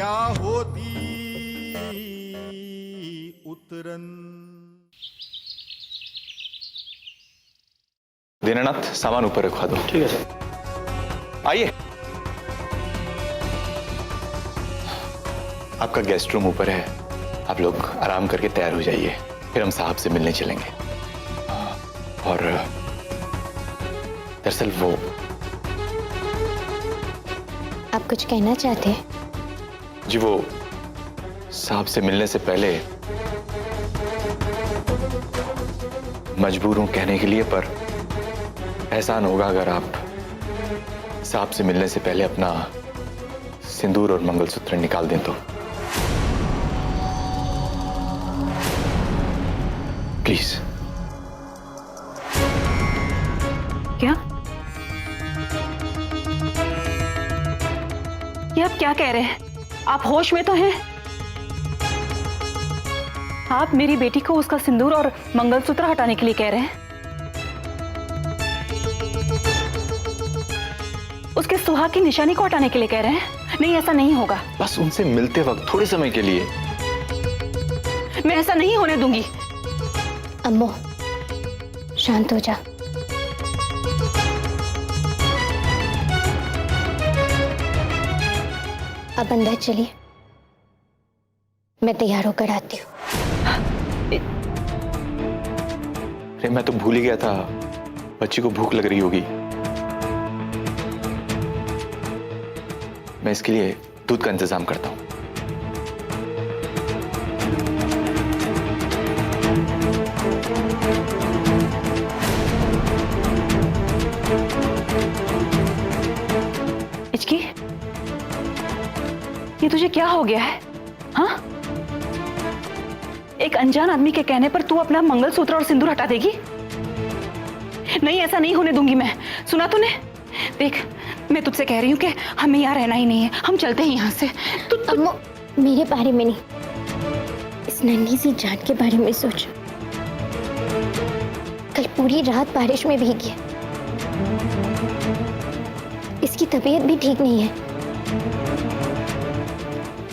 क्या होती उतरन। दीनानाथ, सामान ऊपर रखवा दो। ठीक है सर। आइए। आपका गेस्ट रूम ऊपर है, आप लोग आराम करके तैयार हो जाइए, फिर हम साहब से मिलने चलेंगे। और दरअसल वो आप कुछ कहना चाहते हैं? जी, वो साहब से मिलने से पहले मजबूर हूं कहने के लिए, पर एहसान होगा अगर आप साहब से मिलने से पहले अपना सिंदूर और मंगलसूत्र निकाल दें तो। प्लीज। क्या? ये आप क्या कह रहे हैं? आप होश में तो हैं? आप मेरी बेटी को उसका सिंदूर और मंगलसूत्र हटाने के लिए कह रहे हैं? उसके सुहाग की निशानी को हटाने के लिए कह रहे हैं? नहीं, ऐसा नहीं होगा। बस उनसे मिलते वक्त थोड़े समय के लिए। मैं ऐसा नहीं होने दूंगी। अम्मो, शांत हो जा। अब अंदर चलिए, मैं तैयार होकर आती हूँ। अरे मैं तो भूल ही गया था, बच्ची को भूख लग रही होगी। मैं इसके लिए दूध का इंतजाम करता हूँ। इचकी, ये तुझे क्या हो गया है? हाँ? एक अनजान आदमी के कहने पर तू अपना मंगलसूत्र और सिंदूर हटा देगी? नहीं, ऐसा नहीं होने दूंगी मैं। सुना तूने? देख, मैं तुझसे कह रही हूँ कि हमें यहाँ रहना ही नहीं है, हम चलते हैं यहाँ से। अम्मो, मेरे बारे में नहीं, इस नन्ही सी जान के बारे में सोच। कल पूरी रात बारिश में भीगी है, इसकी तबीयत भी ठीक नहीं है।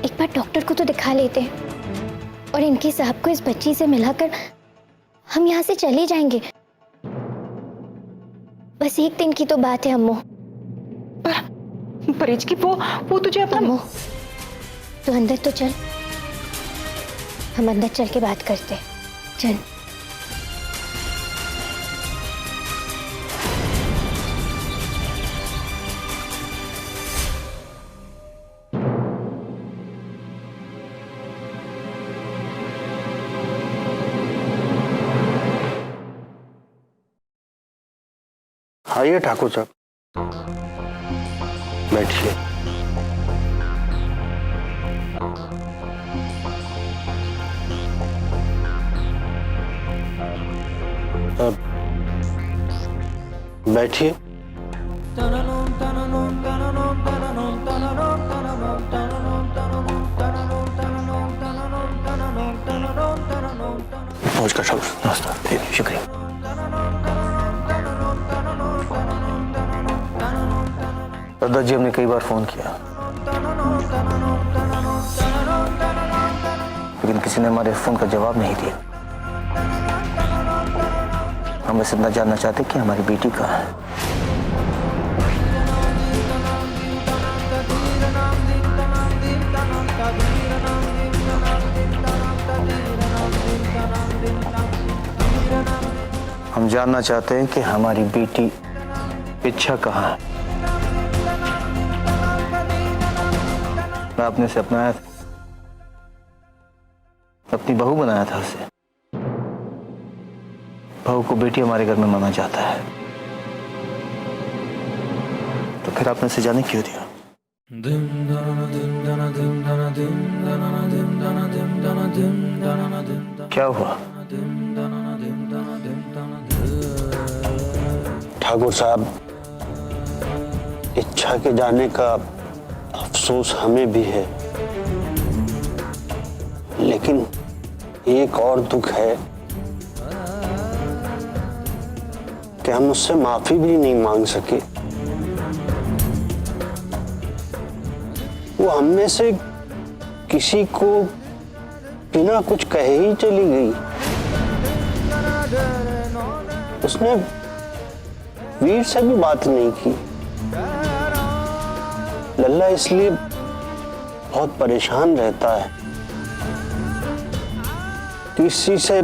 एक बार डॉक्टर को तो दिखा लेते हैं और इनके साहब को इस बच्ची से मिलाकर हम यहाँ से चले जाएंगे। बस एक दिन की तो बात है अम्मो। पर इचकी, वो तुझे अपना... अम्मो, तू अंदर तो चल, हम अंदर चल के बात करते हैं। चल। आइए ठाकुर साहब, बैठिए। बैठिए। नमस्कार साहब। नमस्कार। शुक्रिया। दादाजी, हमने कई बार फोन किया, लेकिन किसी ने हमारे फोन का जवाब नहीं दिया। हम बस इतना जानना चाहते कि हमारी बेटी कहाँ है। हम जानना चाहते हैं कि हमारी बेटी इच्छा कहाँ है। आपने से अपनाया था, अपनी बहू बनाया था उसे। बहू को बेटी हमारे घर में माना जाता है, तो फिर आपने से जाने क्यों दिया? क्या हुआ? ठाकुर साहब, इच्छा के जाने का अफसोस हमें भी है, लेकिन एक और दुख है कि हम उससे माफी भी नहीं मांग सके। वो हम में से किसी को बिना कुछ कहे ही चली गई। उसने वीर से भी बात नहीं की। लल्ला इसलिए बहुत परेशान रहता है, किसी से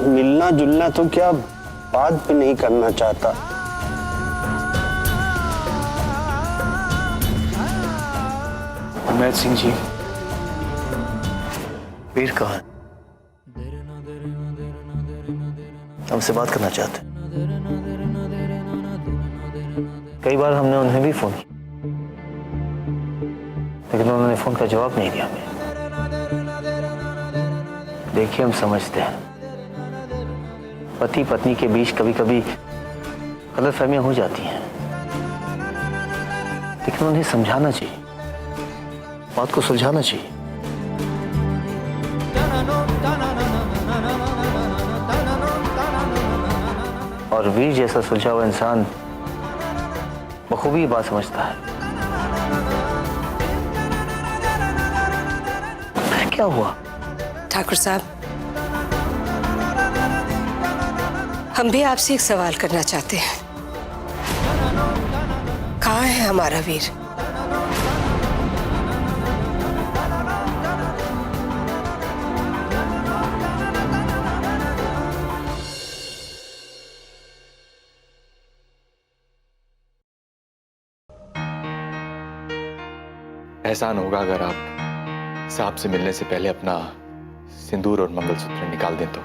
मिलना जुलना तो क्या बात भी नहीं करना चाहता। उमैद सिंह जी, वीर कहाँ है? हमसे बात करना चाहते हैं। कई बार हमने उन्हें भी फोन किया, लेकिन उन्होंने फोन का जवाब नहीं दिया हमें। देखिए, हम समझते हैं पति पत्नी के बीच कभी कभी गलतफहमियां हो जाती हैं, लेकिन उन्हें समझाना चाहिए, बात को सुलझाना चाहिए। और वीर जैसा सुलझा हुआ इंसान बखूबी बात समझता है। क्या हुआ? ठाकुर साहब, हम भी आपसे एक सवाल करना चाहते हैं। कहाँ है हमारा वीर? एहसान होगा अगर आप साहब से मिलने से पहले अपना सिंदूर और मंगलसूत्र निकाल दें तो।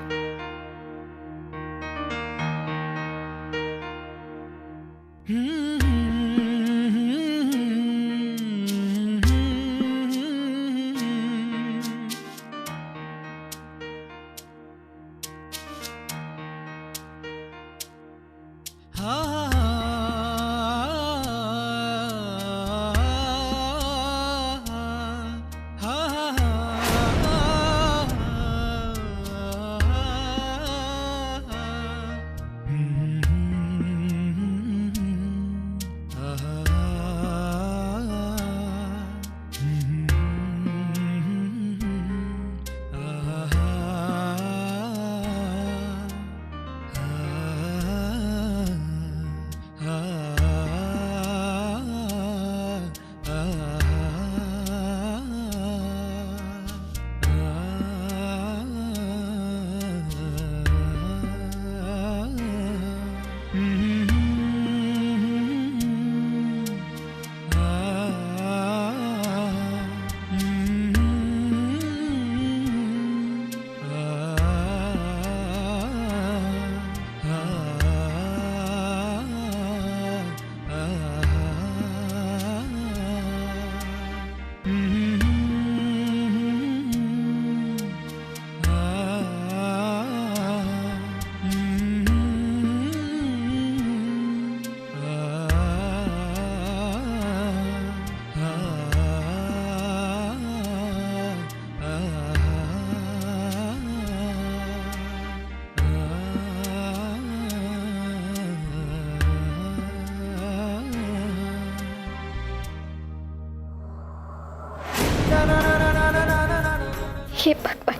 हे भगवान,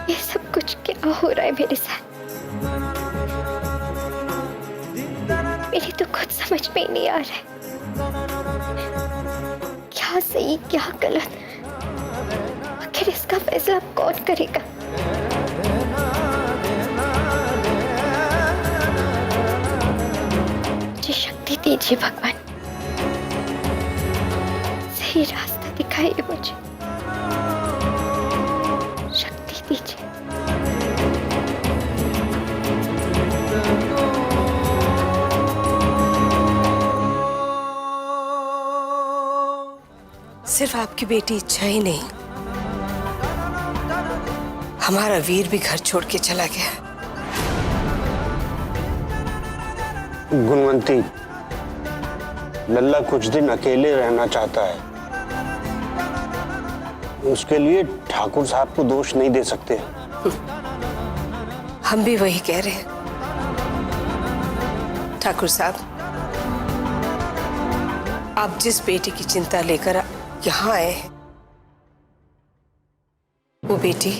ये सब कुछ क्या हो रहा है मेरे साथ? मेरी तो खुद समझ में ही नहीं आ रहा है, क्या सही क्या गलत। आखिर इसका फैसला कौन करेगा? मुझे शक्ति दीजिए भगवान, सही रास्ता दिखाइए मुझे, शक्ति दीजिए। सिर्फ आपकी बेटी इच्छा ही नहीं, हमारा वीर भी घर छोड़ के चला गया। गुणवंती, लल्ला कुछ दिन अकेले रहना चाहता है, उसके लिए ठाकुर साहब को दोष नहीं दे सकते। हम भी वही कह रहे हैं। ठाकुर साहब, आप जिस बेटी की चिंता लेकर यहाँ आए हैं, वो बेटी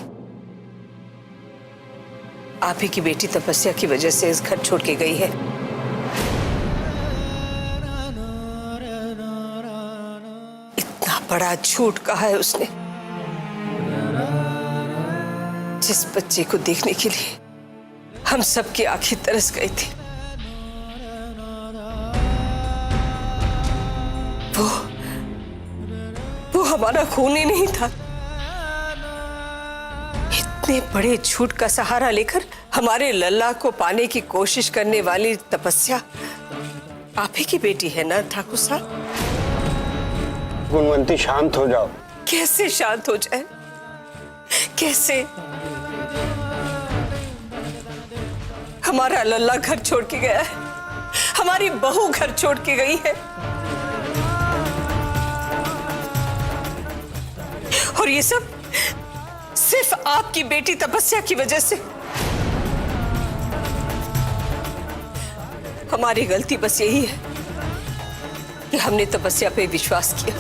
आप ही की बेटी तपस्या की वजह से इस घर छोड़ के गई है। इतना बड़ा झूठ कहा है उसने, जिस बच्चे को देखने के लिए हम सबकी आंखें तरस गई थी। वो हमारा खून ही नहीं था। इतने बड़े झूठ का सहारा लेकर हमारे लल्ला को पाने की कोशिश करने वाली तपस्या आप ही की बेटी है ना ठाकुर साहब? गुणवंती शांत हो जाओ। कैसे शांत हो जाए? कैसे? हमारा लल्ला घर छोड़ के गया है, हमारी बहू घर छोड़ के गई है, और ये सब सिर्फ आपकी बेटी तपस्या की वजह से। हमारी गलती बस यही है कि हमने तपस्या पे विश्वास किया।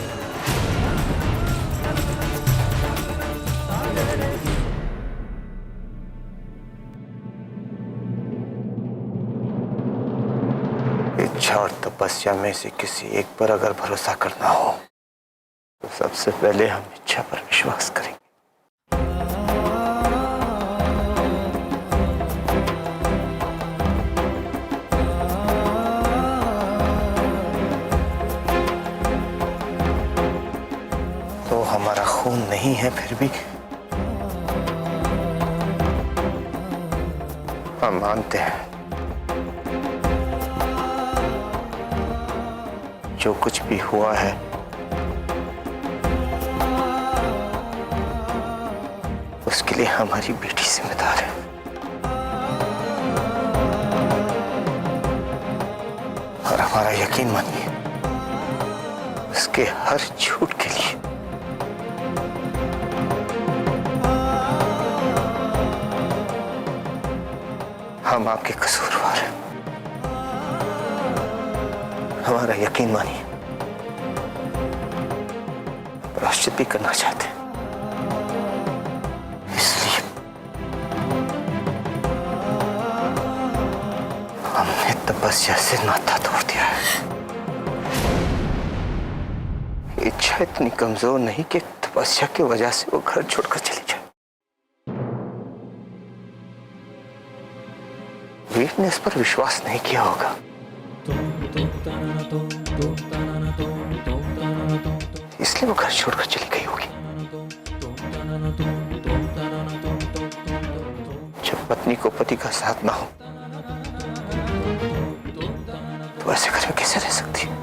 इच्छा और तपस्या में से किसी एक पर अगर भरोसा करना हो तो सबसे पहले हम इच्छा पर विश्वास करेंगे। तो हमारा खून नहीं है, फिर भी हम मानते हैं जो कुछ भी हुआ है उसके लिए हमारी बेटी जिम्मेदार है। और हमारा यकीन मानिए, उसके हर झूठ के लिए हम आपके कसूरवार हैं। हमारा यकीन मानिए, प्रायश्चित भी करना चाहते हैं, इसलिए हमने तपस्या से नाता तोड़ दिया है। इच्छा इतनी कमजोर नहीं कि तपस्या की वजह से वो घर छोड़कर चली जाए। वीर ने इस पर विश्वास नहीं किया होगा, इसलिए वो घर छोड़कर चली गई होगी। जब पत्नी को पति का साथ ना हो तो ऐसे घर में कैसे रह सकती है?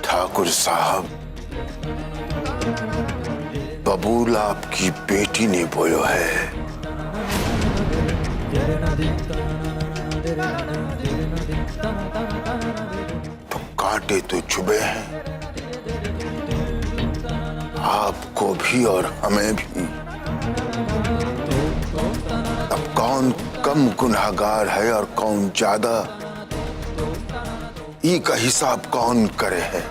ठाकुर साहब, बबूल आपकी बेटी ने बोयो है, तो कांटे तो चुभे हैं, आपको भी और हमें भी। अब कौन कम गुनहगार है और कौन ज्यादा, ई का हिसाब कौन करे है?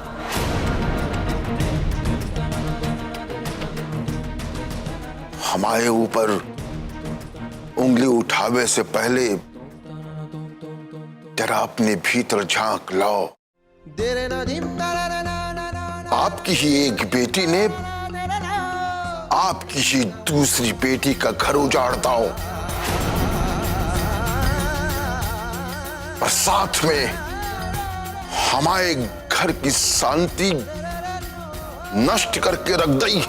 हमारे ऊपर उंगली उठावे से पहले जरा अपने भीतर झांक लाओ। आपकी ही एक बेटी ने आपकी ही दूसरी बेटी का घर उजाड़ता हो, और साथ में हमारे घर की शांति नष्ट करके रख दी।